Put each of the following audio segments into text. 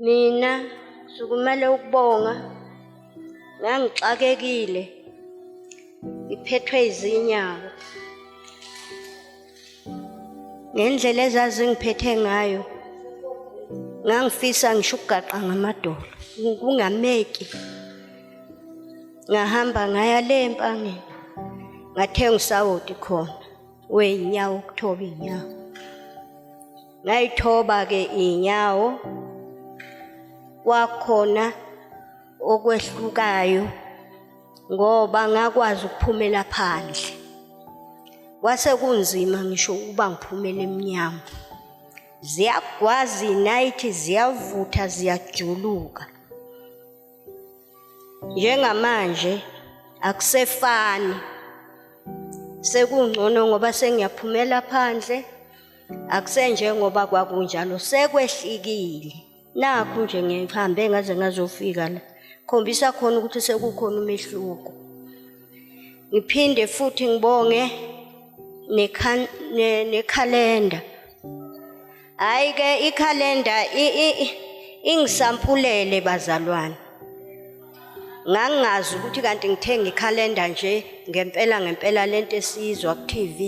Mina sukumele ukubonga ngangixakekile iphethwe izinyawo ngendlela ezazingiphethe ngayo ngangifisa ngisho ukugaqa ngamadolo kungameki ngahamba ngaya le empangeni ngathenga usawoti khona weinyawo ukuthoba inyawo ngayithoba ke inyawo kwakhona okwehlukayo ngoba ngakwazi ukuphumela phandle kwase kunzima ngisho ukuba ngiphumele eminyango ziyagwaza inayithi ziyavutha ziyajuluka njengamanje akusefani sekungcono ngoba sengiyaphumela phandle akusenje ngoba kwakunjalo sekwehlikile nakho nje ngihambe ngaze ngazofika la khombisa khona ukuthi sekukhona umehluko ngiphinde futhi ngibonge nekhalenda hayi ke ikhalenda ingisampulele bazalwane ngangazi ukuthi kanti ngithenga ikhalenda nje ngempela lento esizwa ku TV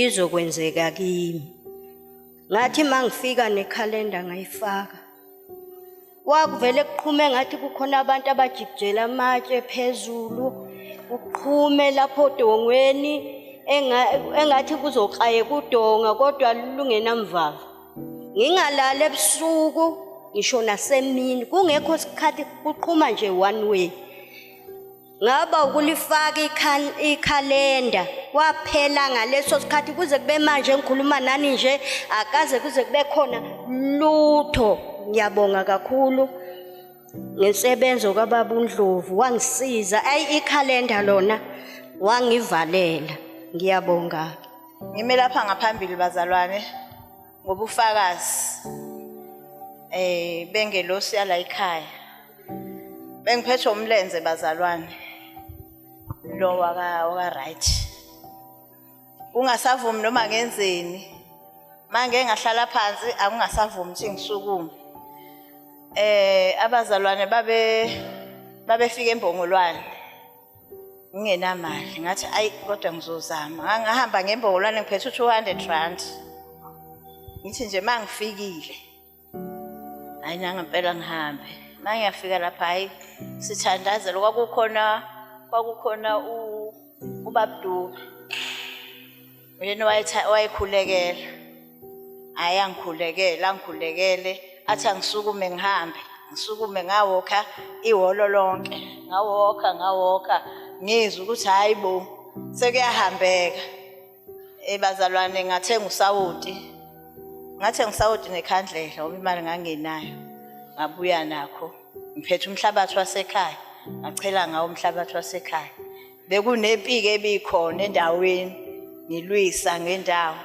izokwenzeka kimi ngathi mangifika nekhalenda ngayifaka wakuvele kuqhume ngathi kukhona abantu abajikijela amatshe phezulu uqhume lapho dongweni engathi kuzoxaye kudonga kodwa lungenamvava ngingalala ebusuku ngisho nasemini kungekho isikhathi kuqhuma nje one way ngaba ukulifaka ikhalenda kwaphela ngaleso sikhathi kuze kube manje ngikhuluma nani nje akaze kuze kube khona lutho ngiyabonga kakhulu ngesebenzo kaBaba uNdlovu wangisiza ikhalenda lona wangivalela ngiyabonga ngime lapha ngaphambili bazalwane ngobufakazi bengelosi yala ekhaya bengiphethwe umlenze bazalwane lo waka right ungasavumi noma ngenzeni manje ngahlala phansi akungasavumi ukuthi ngisukume abazalwane babefika eMbongolwane ngingenamali ngathi ayi kodwa ngizozama ngahamba ngeMbongolwane ngiphethe 200 rand ngithi nje mangifikile hayi ngempela ngihambe mangiyafika lapha hayi sithandazela kwakukhona uBabdu yena wayekhulekela hayi angikhulekele athi angisukume ngihambe ngisukume ngawokha ihholo lonke ngawokha ngizwe ukuthi hayi bo sekuyahambeka bazalwane ngathenga usawoti nekhandlela ngoba imali ngangenayo ngabuya nakho ngiphethe umhlabathi wasekhaya ngachela ngawo umhlabathi wasekhaya bekunempike ebikhona endaweni ngilwisa ngendawo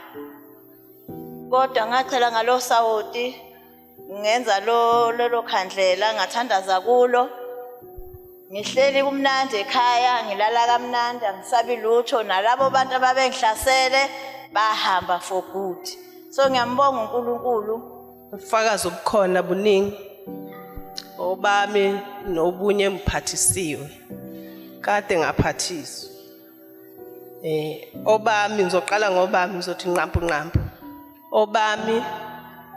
kodwa ngachela ngalo sawoti ngenza lo khandlela ngathandaza kulo ngihleli kumnandi ekhaya ngilala kamnandi angisabi lutho nalabo bantu ababengihlasele bahamba for good so ngiyambonga uNkulunkulu ubufakazi obukhona buningi obami nobunye mphathisiwe kade ngaphathiswa obami ngizoqala ngobami ngizothi nqampu obami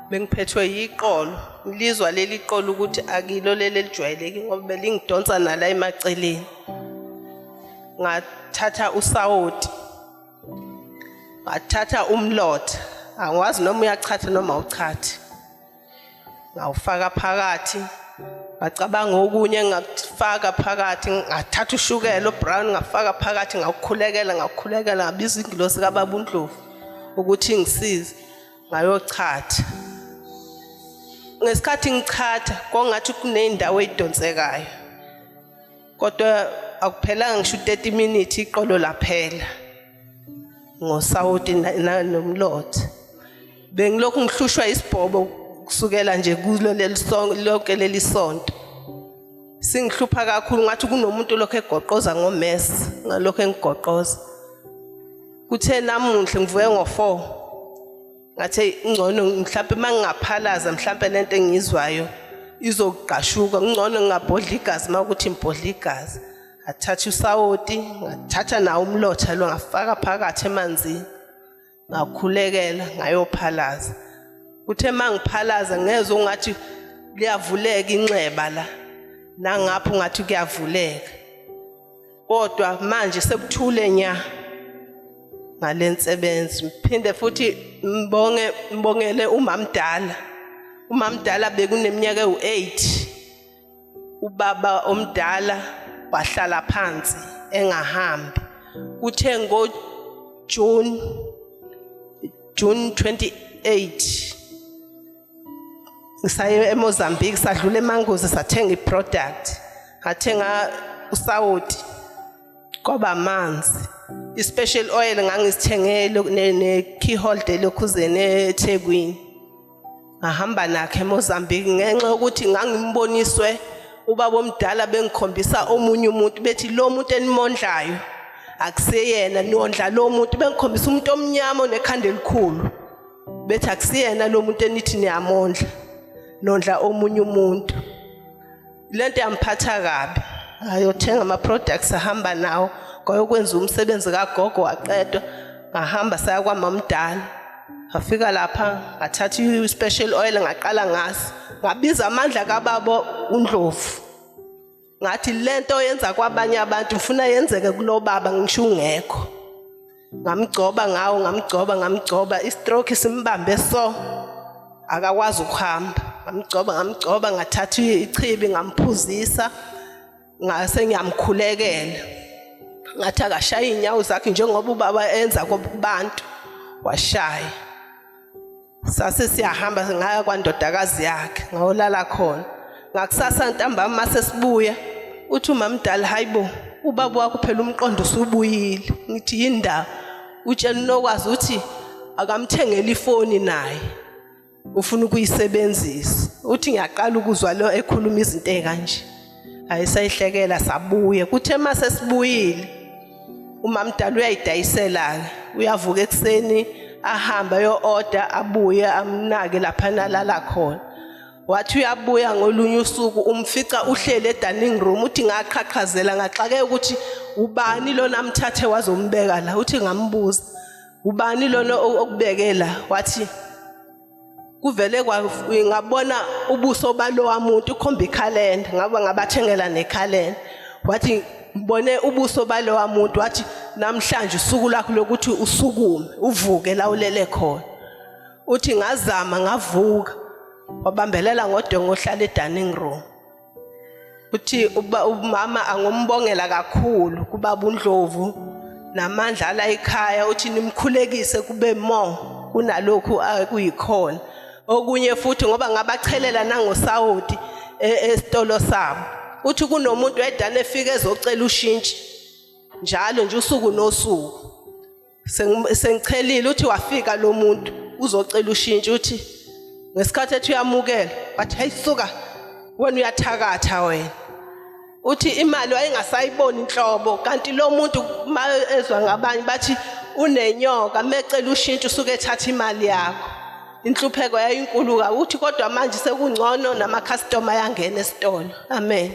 bengiphethwe yiqolo ngilizwa leli qolo ukuthi akilo leli lijwayeleke ngoba belingidonsa nala emaceleni ngathatha usawoti ngathatha umlotha angwazi noma uyachatha noma awuchathi ngawufaka phakathi ngacabanga okunye ngakufaka phakathi ngathatha ushukela obrown ngafaka phakathi ngawukhulekela ngabiza ingilosi kaBaba uNdlovu ukuthi ngisize ngayochatha ngesikhathi ngichatha kongathi kunendawo edonsekayo kodwa akuphelanga ngisho 30 minutes iqolo laphela ngosawoti nomlotha bengilokhu ngihlushwa isibhobo kusukela nje kulo lonke leli sonto singihlupha kakhulu ngathi kunomuntu lokho egoqoza ngomesi ngalokho engigoqoza kuthe namuhle ngivuke ngo4 ngathi ngcono mhlawumbe mangingaphalaza mhlawumbe lento engizwayo izoqashuka ngcono ngingabhodla igazi makuthi ngibhodla igazi. Ngathatha usawoti, ngathatha nawo umlotha lo ngafaka phakathi emanzini. Ngakhulekela ngayophalaza. Kuthe mangiphalaza ngezwe ungathi liyavuleka inxeba la. Nangapho ngathi kuyavuleka. Kodwa manje sekuthule nya ngalensebenzi. Mphinde futhi mbongele umamdala. Umamdala bekuneminyaka ewu8. Ubaba omdala wahlala phansi engahambi. Kuthe ngo June 28 ngisaye eMozambique sadlula eMangozi sathenga iproduct. Ngathenga usawoti kwaba amanzi. Ispecial oil ngangisithengele ne-key holder lokhuzene eThekwini. Ngahamba nakhe eMozambique ngenxa yokuthi ngangimboniswe ubaba omdala bengikhombisa omunye umuntu bethi lo muntu enimondlayo akusiyena nondla lo muntu bengikhombisa umuntu omnyama onekhanda elikhulu. Bethi akusiyena lo muntu enithi niyamondla nondla omunye umuntu. Lento yamphatha kabi. Ayothenga ama products ahamba nawo kwayokwenza umsebenzi kagogo waqedwa. Ngahamba saya kwamamdala. Ngafika lapha ngathatha i-special oil ngaqala ngaso. Ngabiza amandla kababa uNdlovu. Ngathi lento oyenza kwabanye abantu ufuna yenzeke kulo baba ngisho ungekho. Ngamgcoba ngawo ngamgcoba i-stroke simbambe so akakwazi ukuhamba. Ngamgcoba ngathatha ichibi ngamphuzisa ngase ngiyamkhulekela. Ngathi akashaya inyawo zakhe njengoba ubaba enza kubantu washaya. Sase siyahamba ngaya kwandodakazi yakhe ngawolala khona. Ngakusasa ntambama mase sibuya uthi umamdala hayibo ubaba wakho phela umqondo usubuyile. Ngithi yindawo utshela nokwazi uthi akamthengele ifoni naye ufuna ukuyisebenzisa. Uthi ngiyaqala ukuzwa lo ekhuluma izinto ezikanje. Ayisayihlekela sabuye. Kuthe mase sibuyile umamdala uyayidayisela uyavuka ekseni ahamba yo order abuye amnake lapha nalala khona. Wathi uyabuya ngolunye usuku umfica uhlele edining room uthi ngaqhaqhazela ngaxake ukuthi ubani lo namthathe wazombeka la. Uthi ngambuza ubani lona okubekela. Wathi kuvele ngabona ubuso balo wamuntu ukhomba ikhalenda ngabathengela nekhalenda. Wathi mbone ubuso balo wamuntu wathi namhlanje usuku lakho lokuthi usukume uvuke la ulele khona. Uthi ngazama ngavuka wabambelela ngodongo ohlala edining room. Uthi umama angombongela kakhulu kubaba uNdlovu namandla ala ekhaya. Uthi nimkhulekise kube more kunalokhu akuyikhona. Okunye futhi ngoba ngabachelela nangosawoti esitolo sabo. Uthi kunomuntu edana efika ezocela ushintshi njalo nje usuku nosuku. Sengichelile uthi wafika lo muntu uzocela ushintshi. Uthi ngesikhathi ethi uyamukela wathi hey suka wena uyathakatha wena. Uthi imali wayingasayiboni inhlobo kanti lo muntu ezwa ngabanye bathi unenyoka mecela ushintshi usuke ethatha imali yakho. Inhlupheko yayinkulu ka. Uthi kodwa manje sekungcono nama customer yangena esitolo. Amen.